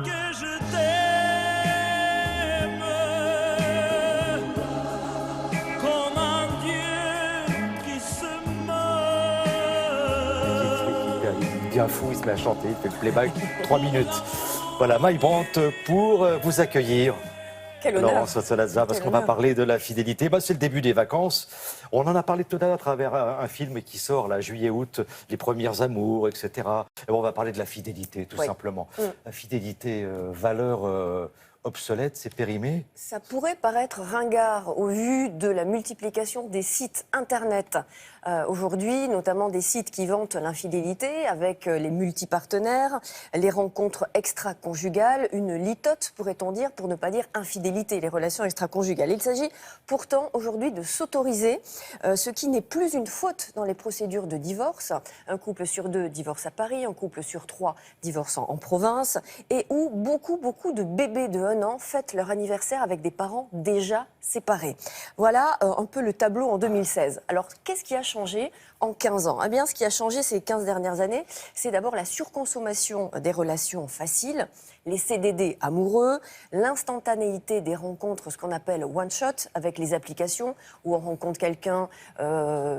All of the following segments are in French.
que je t'aime comme un Dieu qui se meurt. Il est bien fou, il se met à chanter, il fait le playback 3 minutes. Voilà, Mike Brandt pour vous accueillir. Quel honneur. Laurence Salazar, parce Quel qu'on va honneur. parler de la fidélité. C'est le début des vacances. On en a parlé tout à l'heure à travers un film qui sort, là, juillet-août, les premiers amours, etc. Et on va parler de la fidélité, tout simplement. La fidélité, valeur obsolète, c'est périmé. Ça pourrait paraître ringard au vu de la multiplication des sites Internet. Aujourd'hui, notamment des sites qui vantent l'infidélité avec les multipartenaires, les rencontres extra-conjugales, une litote, pourrait-on dire, pour ne pas dire infidélité, les relations extra-conjugales. Il s'agit pourtant aujourd'hui de s'autoriser ce qui n'est plus une faute dans les procédures de divorce. Un couple sur 2 divorce à Paris, un couple sur 3 divorce en province, et où beaucoup de bébés de 1 an fêtent leur anniversaire avec des parents déjà séparés. Voilà un peu le tableau en 2016. Alors, qu'est-ce qui a changé en 15 ans? Eh bien, ce qui a changé ces 15 dernières années, c'est d'abord la surconsommation des relations faciles, les CDD amoureux, l'instantanéité des rencontres, ce qu'on appelle one-shot, avec les applications, où on rencontre quelqu'un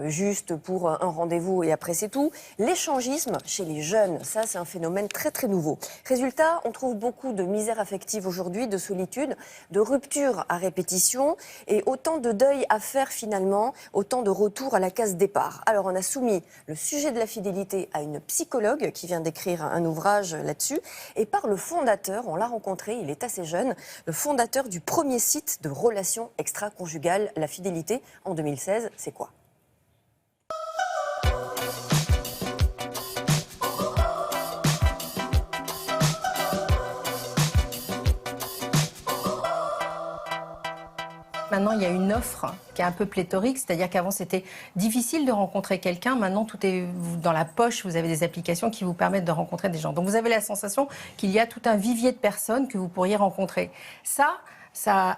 juste pour un rendez-vous et après c'est tout. L'échangisme chez les jeunes, ça c'est un phénomène très nouveau. Résultat, on trouve beaucoup de misère affective aujourd'hui, de solitude, de rupture à répétition et autant de deuil à faire finalement, autant de retour à la case départ. Alors on a soumis le sujet de la fidélité à une psychologue qui vient d'écrire un ouvrage là-dessus et par le fondateur, on l'a rencontré, il est assez jeune, le fondateur du premier site de relations extra-conjugales, la fidélité, en 2016. C'est quoi ? Maintenant, il y a une offre qui est un peu pléthorique, c'est-à-dire qu'avant, c'était difficile de rencontrer quelqu'un. Maintenant, tout est dans la poche. Vous avez des applications qui vous permettent de rencontrer des gens. Donc, vous avez la sensation qu'il y a tout un vivier de personnes que vous pourriez rencontrer. Ça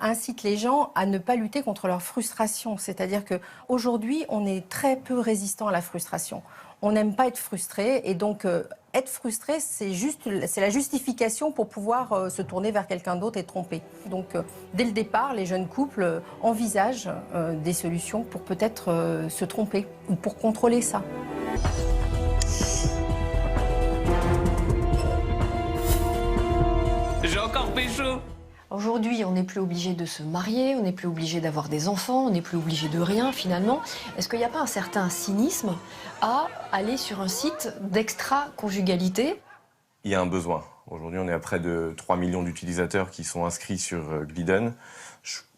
incite les gens à ne pas lutter contre leur frustration. C'est-à-dire qu'aujourd'hui, on est très peu résistant à la frustration. On n'aime pas être frustré et donc être frustré, c'est la justification pour pouvoir se tourner vers quelqu'un d'autre et tromper. Donc dès le départ, les jeunes couples envisagent des solutions pour peut-être se tromper ou pour contrôler ça. J'ai encore pécho. Aujourd'hui, on n'est plus obligé de se marier, on n'est plus obligé d'avoir des enfants, on n'est plus obligé de rien finalement. Est-ce qu'il n'y a pas un certain cynisme à aller sur un site d'extra-conjugalité ? Il y a un besoin. Aujourd'hui, on est à près de 3 millions d'utilisateurs qui sont inscrits sur Glidden.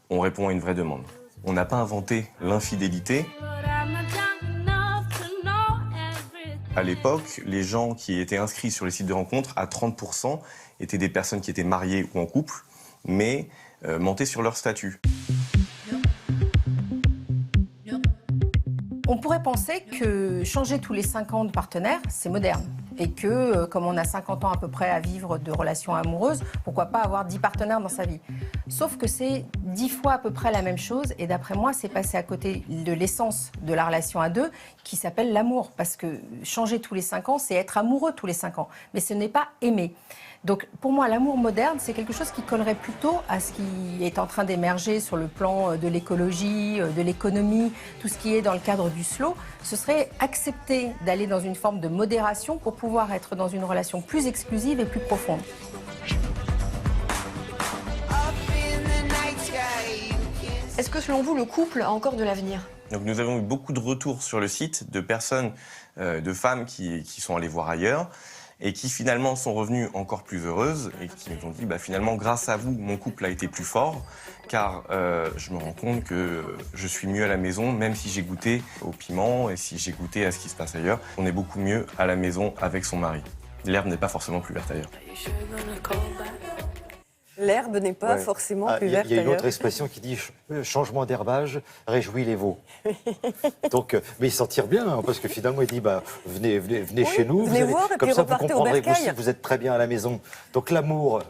On répond à une vraie demande. On n'a pas inventé l'infidélité. À l'époque, les gens qui étaient inscrits sur les sites de rencontres, à 30%, étaient des personnes qui étaient mariées ou en couple, mais mentaient sur leur statut. On pourrait penser que changer tous les 5 ans de partenaire, c'est moderne. Et que, comme on a 50 ans à peu près à vivre de relations amoureuses, pourquoi pas avoir 10 partenaires dans sa vie. Sauf que c'est 10 fois à peu près la même chose. Et d'après moi, c'est passé à côté de l'essence de la relation à deux, qui s'appelle l'amour. Parce que changer tous les 5 ans, c'est être amoureux tous les 5 ans. Mais ce n'est pas aimer. Donc pour moi, l'amour moderne, c'est quelque chose qui collerait plutôt à ce qui est en train d'émerger sur le plan de l'écologie, de l'économie, tout ce qui est dans le cadre du slow. Ce serait accepter d'aller dans une forme de modération pour pouvoir être dans une relation plus exclusive et plus profonde. Est-ce que selon vous, le couple a encore de l'avenir ? Donc nous avons eu beaucoup de retours sur le site de personnes, de femmes qui sont allées voir ailleurs et qui finalement sont revenues encore plus heureuses et qui nous ont dit finalement grâce à vous mon couple a été plus fort car je me rends compte que je suis mieux à la maison même si j'ai goûté au piment et si j'ai goûté à ce qui se passe ailleurs. On est beaucoup mieux à la maison avec son mari. L'herbe n'est pas forcément plus verte ailleurs. L'herbe n'est pas Ouais. forcément Ah, plus il y a verte une autre ailleurs. expression qui dit changement d'herbage réjouit les veaux. Donc, mais il s'en tire bien, hein, parce que finalement, il dit venez Oui, chez nous. venez voir et comme puis ça, vous repartez au comprendrez que bercail. vous êtes très bien à la maison. Donc, l'amour,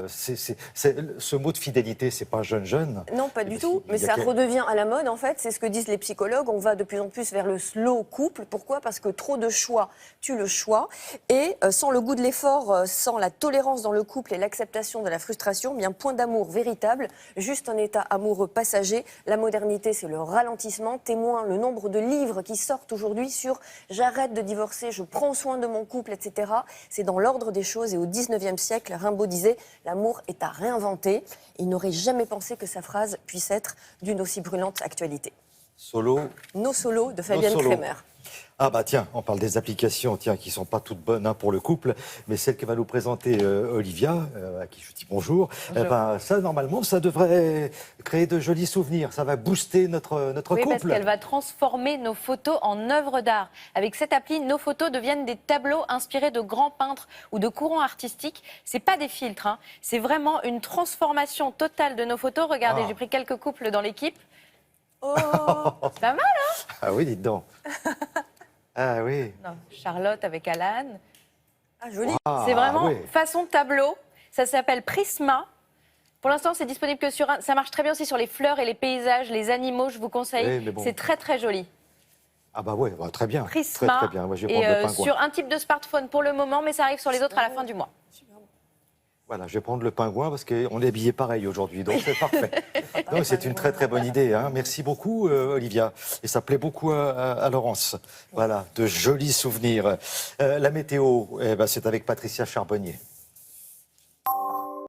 ce mot de fidélité, c'est pas jeune. Non, pas Et du puis, tout. il Mais y a ça que- redevient à la mode, en fait. C'est ce que disent les psychologues. On va de plus en plus vers le slow couple. Pourquoi? Parce que trop de choix tue le choix. Et sans le goût de l'effort, sans la tolérance dans le couple et l'acceptation de la frustration, bien point d'amour véritable, juste un état amoureux passager. La modernité, c'est le ralentissement. Témoin le nombre de livres qui sortent aujourd'hui sur j'arrête de divorcer, je prends soin de mon couple, etc. C'est dans l'ordre des choses. Et au 19e siècle, Rimbaud disait l'amour est à réinventer. Il n'aurait jamais pensé que sa phrase puisse être d'une aussi brûlante actualité. Solo. Nos solos de Fabienne solos. Kremer. Ah bah tiens, on parle des applications qui sont pas toutes bonnes pour le couple, mais celle que va nous présenter Olivia, à qui je dis bonjour, ça normalement ça devrait créer de jolis souvenirs, ça va booster notre Oui, parce couple. qu'elle va transformer nos photos en œuvres d'art. Avec cette appli, nos photos deviennent des tableaux inspirés de grands peintres ou de courants artistiques. C'est pas des filtres, hein. C'est vraiment une transformation totale de nos photos. Regardez, j'ai pris quelques couples dans l'équipe. Oh, C'est pas mal, hein? Ah oui, dites donc. Ah oui. Non, Charlotte avec Alan. ah, joli. Ah, C'est vraiment oui. façon tableau. Ça s'appelle Prisma. Pour l'instant, c'est disponible que sur un. Ça marche très bien aussi sur les fleurs et les paysages, les animaux. Je vous conseille. Oui, mais bon. C'est très très joli. Ah bah ouais, très bien. Prisma. Très bien. Moi, je vais Et prendre le pingouin. sur un type de smartphone pour le moment, mais ça arrive sur les autres à la fin du mois. Voilà, je vais prendre le pingouin parce qu'on est habillé pareil aujourd'hui, donc c'est parfait. Donc c'est une très très bonne idée. Hein. Merci beaucoup, Olivia. Et ça plaît beaucoup à Laurence. Voilà, de jolis souvenirs. La météo, c'est avec Patricia Charbonnier.